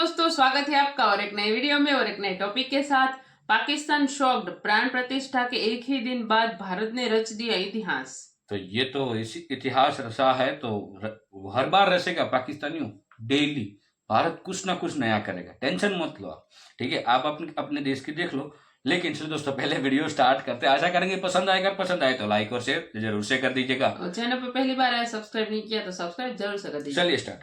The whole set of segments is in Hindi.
दोस्तों, स्वागत है आपका और एक नए वीडियो में और एक नए टॉपिक के साथ। पाकिस्तान शॉक्ड, प्राण प्रतिष्ठा के एक ही दिन बाद भारत ने रच दिया इतिहास। तो ये तो इतिहास रचा है तो हर बार रचेगा पाकिस्तानियों। डेली भारत कुछ ना कुछ नया करेगा, टेंशन मत लो आप। ठीक है, आप अपने देश की देख लो। लेकिन चलो दोस्तों, पहले वीडियो स्टार्ट करते हैं। आशा करेंगे पसंद आएगा, पसंद आए तो लाइक और शेयर जरूर से कर दीजिएगा। और चैनल पर पहली बार आया, सब्सक्राइब नहीं किया तो सब्सक्राइब जरूर से कर दीजिए। चलिए स्टार्ट।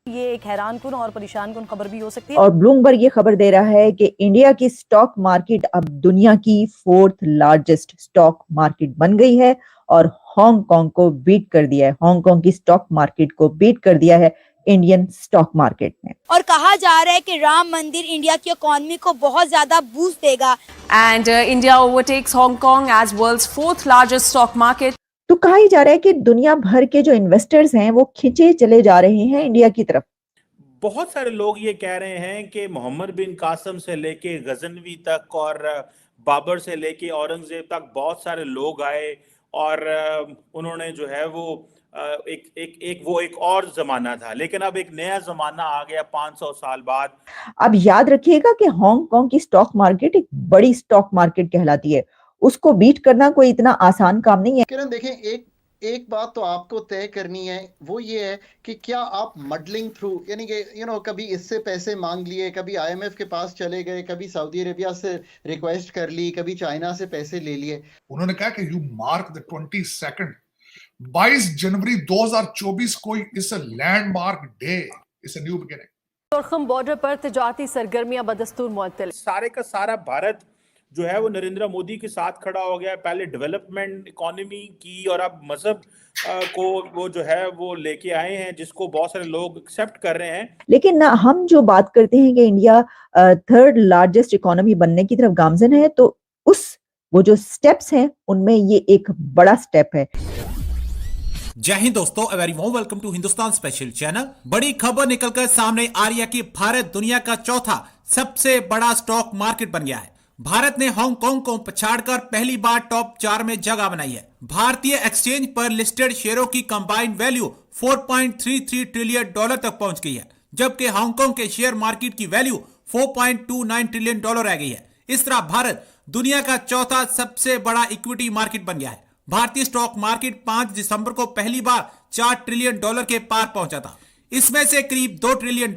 ये एक हैरानकुन और परेशानकुन खबर भी हो सकती है। और ब्लूमबर्ग ये खबर दे रहा है कि इंडिया की स्टॉक मार्केट अब दुनिया की 4th लार्जेस्ट स्टॉक मार्केट बन गई है और हांगकांग को बीट कर दिया है। हांगकांग की स्टॉक मार्केट को बीट कर दिया है इंडियन स्टॉक मार्केट ने। और कहा जा रहा है कि राम मंदिर इंडिया की इकोनॉमी को बहुत ज्यादा बूस्ट देगा। And India overtakes Hong Kong as world's 4th largest stock market. तो कहा ही जा रहा है कि दुनिया भर के जो इन्वेस्टर्स हैं वो खिंचे चले जा रहे हैं इंडिया की तरफ। बहुत सारे लोग ये कह रहे हैं कि मोहम्मद बिन कासिम से लेके गजनवी तक और बाबर से लेके औरंगजेब तक बहुत सारे लोग आए और उन्होंने जो है वो एक और जमाना था, लेकिन अब एक नया जमाना आ गया 500 साल बाद। अब याद रखिएगा कि हांगकांग की स्टॉक मार्केट एक बड़ी स्टॉक मार्केट कहलाती है, उसको बीट करना कोई इतना आसान काम नहीं है। किरण देखें, एक बात तो आपको तय करनी है, वो ये है कि क्या आप मडलिंग थ्रू, यानी कि कभी इससे पैसे मांग लिए, कभी आईएमएफ के पास चले गए, कभी सऊदी अरेबिया से रिक्वेस्ट कर ली, कभी चाइना से पैसे ले लिए। उन्होंने कहा कि यू मार्क द 22 जनवरी 2024 को इस लैंडमार्क डे, इस न्यू बिगिनिंग। तुर्खम बॉर्डर पर तिजारती सरगर्मियां बदस्तूर मुअत्तल। सारे का सारा भारत जो है वो नरेंद्र मोदी के साथ खड़ा हो गया। पहले डेवलपमेंट इकोनॉमी की और अब मजहब को वो जो है वो लेके आए हैं, जिसको बहुत सारे लोग एक्सेप्ट कर रहे हैं। लेकिन ना हम जो बात करते हैं कि इंडिया 3rd लार्जेस्ट इकोनॉमी बनने की तरफ गामजन है, तो वो जो स्टेप्स हैं उनमें ये एक बड़ा स्टेप है। जय हिंद दोस्तों, a very warm welcome to Hindustan special channel. बड़ी खबर निकलकर सामने आ रही है कि भारत दुनिया का चौथा सबसे बड़ा स्टॉक मार्केट बन गया है। भारत ने हांगकांग को पछाड़कर पहली बार टॉप 4 में जगह बनाई है। भारतीय एक्सचेंज पर लिस्टेड शेयरों की कंबाइंड वैल्यू $4.33 ट्रिलियन तक पहुंच गई है, जबकि हांगकांग के शेयर मार्केट की वैल्यू $4.29 ट्रिलियन रह गई है। इस तरह भारत दुनिया का चौथा सबसे बड़ा इक्विटी मार्केट बन गया है। भारतीय स्टॉक मार्केट 5 दिसंबर को पहली बार $4 ट्रिलियन के पार पहुंचा था। इसमें से करीब $2 ट्रिलियन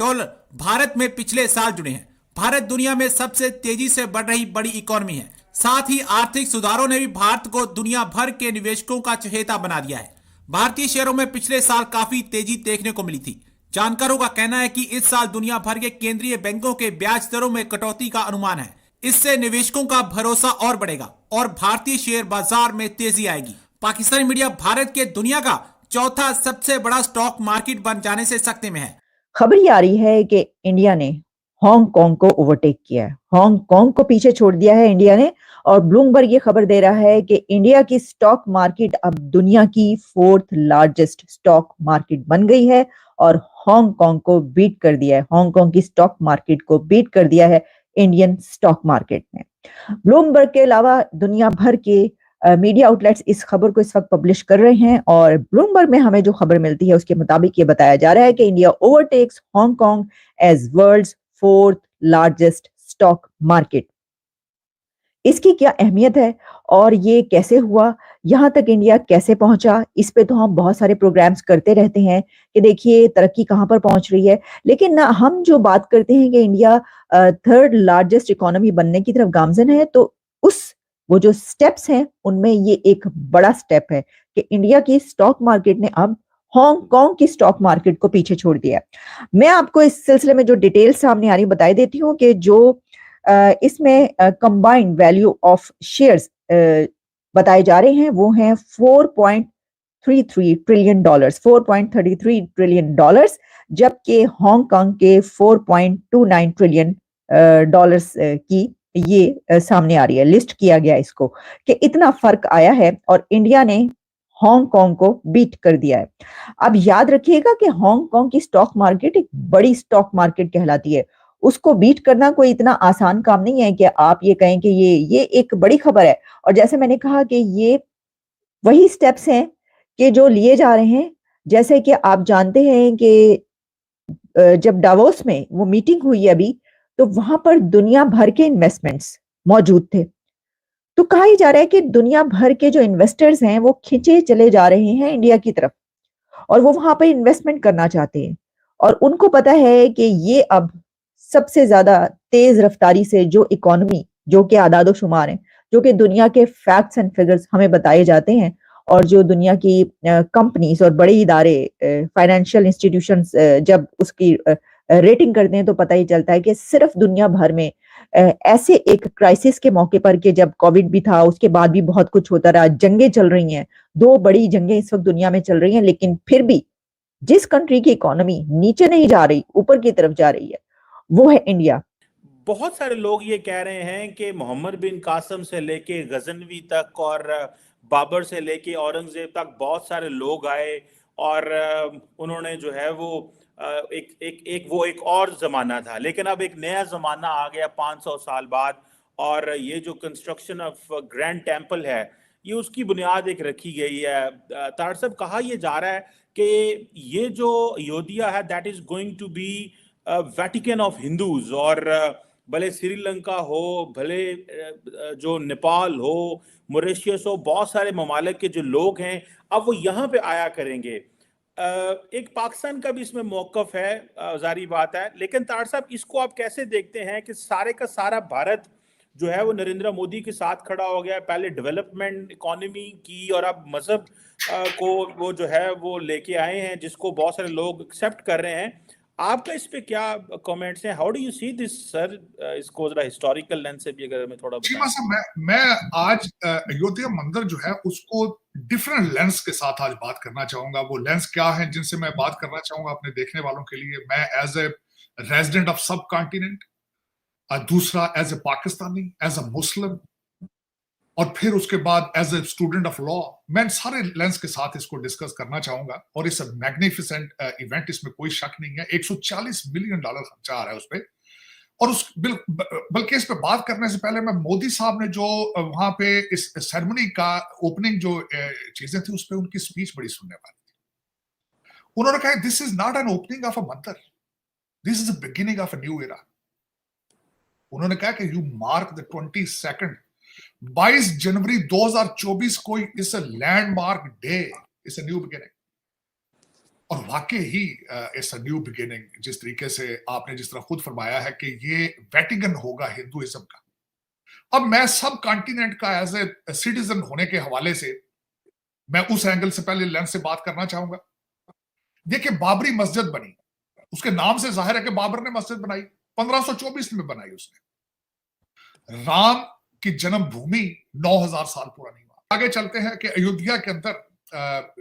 भारत में पिछले साल जुड़े हैं। भारत दुनिया में सबसे तेजी से बढ़ रही बड़ी इकोनॉमी है। साथ ही आर्थिक सुधारों ने भी भारत को दुनिया भर के निवेशकों का चहेता बना दिया है। भारतीय शेयरों में पिछले साल काफी तेजी देखने को मिली थी। जानकारों का कहना है कि इस साल दुनिया भर के केंद्रीय बैंकों के ब्याज दरों में कटौती का अनुमान है। इससे निवेशकों का भरोसा और बढ़ेगा और भारतीय शेयर बाजार में तेजी आएगी। पाकिस्तानी मीडिया भारत के दुनिया का चौथा सबसे बड़ा स्टॉक मार्केट बन जाने से सकते में है। खबर ये आ रही है कि इंडिया ने हांगकांग को ओवरटेक किया है, हांगकांग को पीछे छोड़ दिया है इंडिया ने। और ब्लूमबर्ग ये खबर दे रहा है कि इंडिया की स्टॉक मार्केट अब दुनिया की 4th लार्जेस्ट स्टॉक मार्केट बन गई है और हांगकांग को बीट कर दिया है। हांगकांग की स्टॉक मार्केट को बीट कर दिया है इंडियन स्टॉक मार्केट ने। ब्लूमबर्ग के अलावा दुनिया भर के मीडिया आउटलेट्स इस खबर को इस वक्त पब्लिश कर रहे हैं और ब्लूमबर्ग में हमें जो खबर मिलती है उसके मुताबिक ये बताया जा रहा है कि India overtakes Hong Kong as world's 4th largest stock market. इसकी क्या अहमियत है और ये कैसे हुआ, यहां तक इंडिया कैसे पहुंचा, इस पे तो हम बहुत सारे प्रोग्राम्स करते रहते हैं कि देखिए तरक्की कहां पर पहुंच रही है। लेकिन ना हम जो बात करते हैं कि इंडिया 3rd लार्जेस्ट इकोनॉमी बनने की तरफ गामजन है, तो वो जो स्टेप्स हैं उनमें ये एक बड़ा स्टेप है कि इंडिया की स्टॉक मार्केट ने अब हांगकांग की स्टॉक मार्केट को पीछे छोड़ दिया। मैं आपको इस सिलसिले में जो डिटेल्स सामने आ रही बता देती हूँ कि जो इसमें कंबाइंड वैल्यू ऑफ शेयर्स बताए जा रहे हैं वो हैं $4.33 ट्रिलियन, $4.33 ट्रिलियन, जबकि हांगकांग के $4.29 ट्रिलियन की ये सामने आ रही है। लिस्ट किया गया इसको कि इतना फर्क आया है और इंडिया ने हांगकांग को बीट कर दिया है। अब याद रखिएगा कि हांगकांग की स्टॉक मार्केट एक बड़ी स्टॉक मार्केट कहलाती है, उसको बीट करना कोई इतना आसान काम नहीं है कि आप ये कहें कि ये एक बड़ी खबर है। और जैसे मैंने कहा कि ये वही स्टेप्स हैं कि जो लिए जा रहे हैं। जैसे कि आप जानते हैं कि जब डावोस में वो मीटिंग हुई अभी, तो वहां पर दुनिया भर के इन्वेस्टमेंट्स मौजूद थे। तो कहा ही जा रहा है कि दुनिया भर के जो इन्वेस्टर्स हैं वो खिंचे चले जा रहे हैं इंडिया की तरफ, और वो वहां पर इन्वेस्टमेंट करना चाहते हैं। और उनको पता है कि ये अब सबसे ज्यादा तेज रफ्तारी से जो इकोनॉमी, जो कि आदादो शुमार है, जो कि दुनिया के फैक्ट्स एंड फिगर्स हमें बताए जाते हैं, और जो दुनिया की कंपनीज और बड़े इदारे, फाइनेंशियल इंस्टीट्यूशंस जब उसकी रेटिंग करते हैं, तो पता ही चलता है कि सिर्फ दुनिया भर में ऐसे एक क्राइसिस के मौके पर, कि जब कोविड भी था, उसके बाद भी बहुत कुछ होता रहा, जंगें चल रही हैं, 2 बड़ी जंगें इस वक्त दुनिया में चल रही हैं, लेकिन फिर भी जिस कंट्री की इकोनॉमी नीचे नहीं जा रही, ऊपर की तरफ जा रही है, वो है इंडिया। बहुत सारे लोग ये कह रहे हैं कि मोहम्मद बिन कासिम से लेके गजनवी तक और बाबर से लेके औरंगजेब तक बहुत सारे लोग आए और उन्होंने जो है वो एक और जमाना था, लेकिन अब एक नया जमाना आ गया 500 साल बाद। और ये जो कंस्ट्रक्शन ऑफ ग्रैंड टेम्पल है, ये उसकी बुनियाद एक रखी गई है। तार साहब, कहा यह जा रहा है कि ये जो अयोध्या है that is going to be Vatican of Hindus, और भले श्रीलंका हो, भले जो नेपाल हो, मॉरिशस हो, बहुत सारे ममालिक के जो लोग हैं अब वो यहाँ पे आया करेंगे। एक पाकिस्तान का भी इसमें मौकफ है, जारी बात है, लेकिन तार साहब इसको आप कैसे देखते हैं कि सारे का सारा भारत जो है वो नरेंद्र मोदी के साथ खड़ा हो गया है, पहले डेवलपमेंट इकोनॉमी की और अब मजहब को वो जो है वो लेके आए हैं, जिसको बहुत सारे लोग एक्सेप्ट कर रहे हैं। आपका इस पे क्या कमेंट्स हैं? How do you see this sir? इसको जरा हिस्टोरिकल लेंस से भी अगर मैं थोड़ा चीमा साहब, मैं आज अयोध्या मंदिर जो है उसको डिफरेंट लेंस के साथ आज बात करना चाहूंगा। वो लेंस क्या है जिनसे मैं बात करना चाहूंगा अपने देखने वालों के लिए? मैं as a resident of subcontinent, दूसरा as a Pakistani, as a Muslim, और फिर उसके बाद as a student of law, मैं सारे लेंस के साथ इसको डिस्कस करना चाहूंगा। और इस मैग्निफिसेंट इवेंट, इसमें कोई शक नहीं है। $140 मिलियन खर्चा आ रहा है उस पर। और उस बल्कि इस पे बात करने से पहले मैं मोदी साहब ने जो वहां पे इस सेरेमनी का ओपनिंग जो चीजें थी, उस पे उनकी स्पीच बड़ी सुनने वाली थी। उन्होंने कहा this is not an opening of a mandir, this is the beginning of a new era. उन्होंने कहा कि यू मार्क द 22 जनवरी 2024 को इस लैंडमार्क डे, इस न्यू बिगिनिंग। और वाकई ही इट्स अ न्यू बिगिनिंग। जिस तरीके से आपने जिस तरह खुद फरमाया है कि ये वेटिकन होगा हिंदुइज्म का। अब मैं सब कॉन्टिनेंट का एज ए सिटीजन होने के हवाले से मैं उस एंगल से पहले लेंस से बात करना चाहूंगा। देखिए, बाबरी मस्जिद बनी, उसके नाम से जाहिर है कि बाबर ने मस्जिद बनाई, 1524 में बनाई उसने। राम की जन्मभूमि 9000 साल पुरानी। आगे चलते हैं कि अयोध्या के अंदर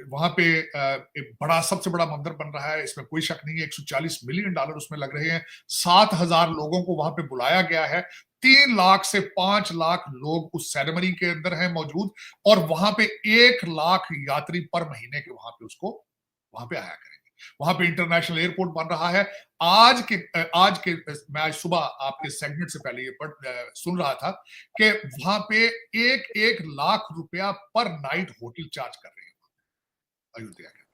वहां पे एक बड़ा, सबसे बड़ा मंदिर बन रहा है, इसमें कोई शक नहीं है। $140 मिलियन उसमें लग रहे हैं। 7000 लोगों को वहां पे बुलाया गया है। 3 लाख से 5 लाख लोग उस सेरेमनी के अंदर हैं मौजूद, और वहां पे 1 लाख यात्री पर महीने के वहां पे आया करेंगे। वहां पे इंटरनेशनल एयरपोर्ट बन रहा है। आज के मैं आज सुबह आपके सेगमेंट से पहले ये सुन रहा था कि वहां पे 1 लाख रुपया पर नाइट होटल चार्ज कर रहे हैं अयोध्या के।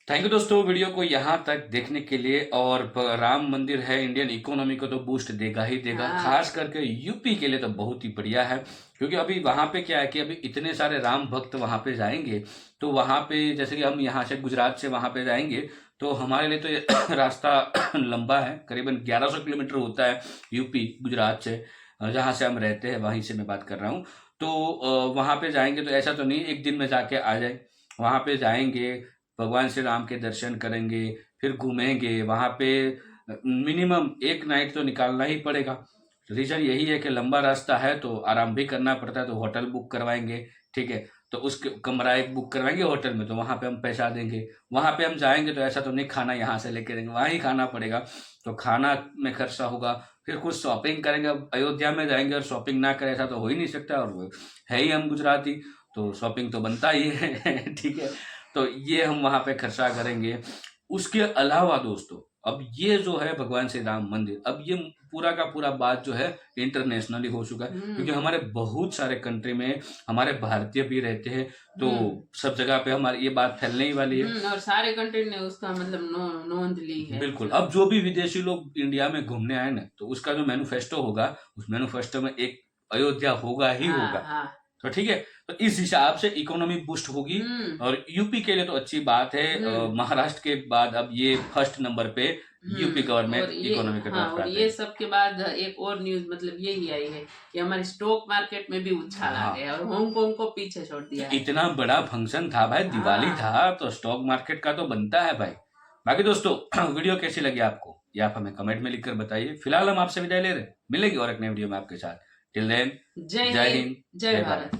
थैंक यू दोस्तों, वीडियो को यहाँ तक देखने के लिए। और राम मंदिर है, इंडियन इकोनॉमी को तो बूस्ट देगा ही देगा। खास करके यूपी के लिए तो बहुत ही बढ़िया है, क्योंकि अभी वहाँ पे क्या है कि अभी इतने सारे राम भक्त वहाँ पे जाएंगे, तो वहाँ पे जैसे कि हम यहाँ से गुजरात से वहाँ पे जाएंगे, तो हमारे लिए तो ये रास्ता लंबा है, करीबन 1100 किलोमीटर होता है यूपी गुजरात से, जहाँ से हम रहते हैं वहीं से मैं बात कर रहा हूँ। तो वहाँ पे जाएंगे तो ऐसा तो नहीं एक दिन में जाके आ जाए। वहाँ पे जाएंगे, भगवान श्री राम के दर्शन करेंगे, फिर घूमेंगे। वहाँ पे मिनिमम 1 नाइट तो निकालना ही पड़ेगा। रीजन यही है कि लंबा रास्ता है तो आराम भी करना पड़ता है, तो होटल बुक करवाएंगे, ठीक है। तो उसके कमरा एक बुक करवाएंगे होटल में, तो वहाँ पे हम पैसा देंगे। वहाँ पे हम जाएंगे तो ऐसा तो नहीं खाना यहाँ से लेके देंगे, वहाँ ही खाना पड़ेगा, तो खाना में खर्चा होगा। फिर कुछ शॉपिंग करेंगे। अब अयोध्या में जाएंगे और शॉपिंग ना करें ऐसा तो हो ही नहीं सकता, और है ही हम गुजराती, तो शॉपिंग तो बनता ही है ठीक है। तो ये हम वहाँ पे खर्चा करेंगे। उसके अलावा दोस्तों अब ये जो है भगवान श्री राम मंदिर, अब ये पूरा का पूरा बात जो है इंटरनेशनली हो चुका है, क्योंकि हमारे बहुत सारे कंट्री में हमारे भारतीय भी रहते हैं, तो सब जगह पे हमारी ये बात फैलने ही वाली है। और सारे कंट्री ने उसका मतलब नोंद ली है। बिल्कुल। अब जो भी विदेशी लोग इंडिया में घूमने आए ना, तो उसका जो मैनिफेस्टो होगा, उस मैनिफेस्टो में एक अयोध्या होगा ही होगा। हाँ। तो ठीक है, तो इस हिसाब से इकोनॉमी बूस्ट होगी, और यूपी के लिए तो अच्छी बात है। महाराष्ट्र के बाद अब ये फर्स्ट नंबर पे यूपी गवर्नमेंट इकोनॉमी का हाँ, और ये सब के बाद एक और न्यूज मतलब यही आई है कि हमारे स्टॉक मार्केट में भी उछाल आ गया और हांगकांग को पीछे छोड़ दिया है। इतना बड़ा फंक्शन था भाई, दिवाली था, तो स्टॉक मार्केट का तो बनता है भाई। बाकी दोस्तों वीडियो कैसी लगी आपको, ये आप हमें कमेंट में लिखकर बताइए। फिलहाल हम आपसे विदाई ले रहे हैं, मिलेगी और एक नए वीडियो में आपके साथ। टिल देन, जय हिंद, जय भारत।